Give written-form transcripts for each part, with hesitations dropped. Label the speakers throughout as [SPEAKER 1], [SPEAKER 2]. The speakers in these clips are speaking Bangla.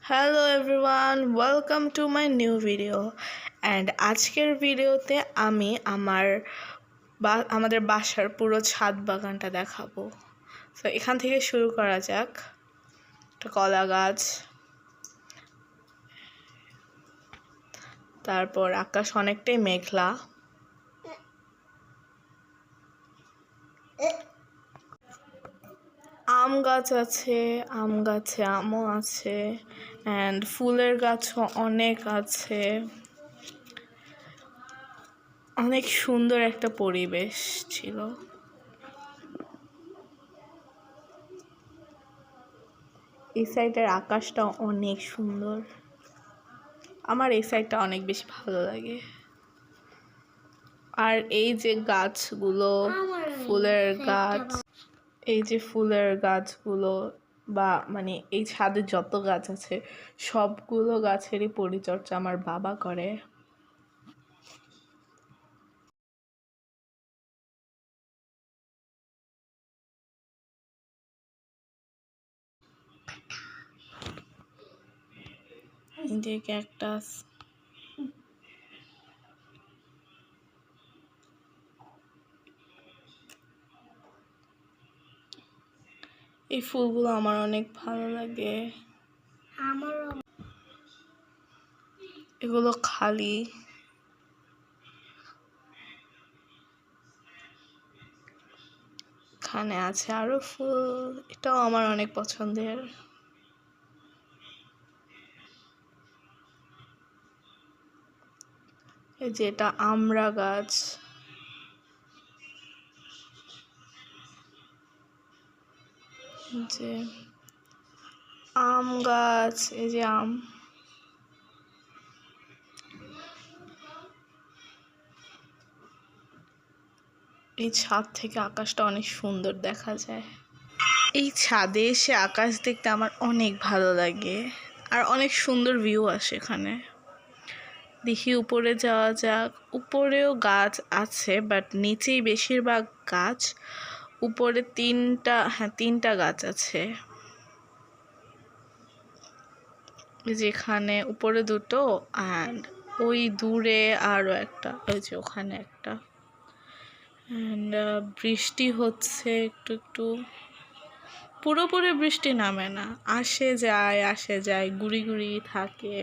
[SPEAKER 1] Hello everyone, welcome to my new video and আজকের ভিডিওতে আমি আমাদের বাসার পুরো ছাদ বাগানটা দেখাবো। তো এখান থেকে শুরু করা যাক। একটা কলা গাছ, তারপর আকাশ অনেকটাই মেঘলা, আম গাছ আছে, আম গাছে আমও আছে অ্যান্ড ফুলের গাছও অনেক আছে। অনেক সুন্দর একটা পরিবেশ ছিল। এই সাইডের আকাশটা অনেক সুন্দর, আমার এই সাইডটা অনেক বেশি ভালো লাগে। আর এই যে গাছগুলো, ফুলের গাছ, এই যে ফুলের গাছগুলো বা মানে এই ছাদে যত গাছ আছে সবগুলো গাছেরই পরিচর্যা আমার বাবা করে। এই যে ক্যাকটাস, এই ফুলগুলো আমার অনেক ভালো লাগে। এগুলো খালি, এখানে আছে আরো ফুল, এটাও আমার অনেক পছন্দের। এই যে এটা আমড়া গাছ, যে আম গাছ, এই যে আম। এই ছাদ থেকে আকাশটা অনেক সুন্দর দেখা যায়। এই ছাদে এসে আকাশ দেখতে আমার অনেক ভালো লাগে আর অনেক সুন্দর ভিউ আসে এখানে। দেখি উপরে যাওয়া যাক। উপরেও গাছ আছে বাট নিচেই বেশিরভাগ গাছ। উপরে তিনটা গাছ আছে, যেখানে উপরে দুটো অ্যান্ড ওই দূরে আরও একটা, ওই যে ওখানে একটা। অ্যান্ড বৃষ্টি হচ্ছে একটু একটু, পুরোপুরি বৃষ্টি নামে না, আসে যায় গুড়ি গুড়ি থাকে।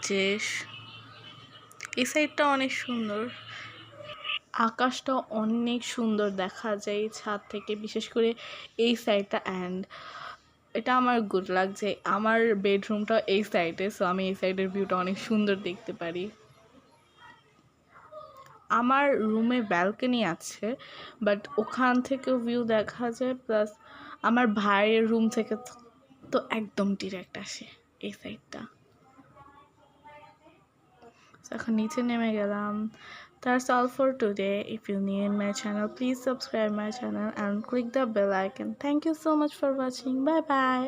[SPEAKER 1] যে এই সাইডটা অনেক সুন্দর, আকাশটা অনেক সুন্দর দেখা যায় এই ছাদ থেকে, বিশেষ করে এই সাইডটা। অ্যান্ড এটা আমার গুড লাগছে, আমার বেডরুমটা এই সাইডে, সো আমি এই সাইডের ভিউটা অনেক সুন্দর দেখতে পারি। আমার রুমে ব্যালকনি আছে বাট ওখান থেকে ভিউ দেখা যায়, প্লাস আমার ভাইয়ের রুম থেকে তো একদম ডিরেক্ট আসে এই সাইডটা। এখন নিচে নেমে গেলাম। That's all for today. If you're new in my channel, please subscribe my channel and click the bell icon. Thank you so much for watching. Bye bye.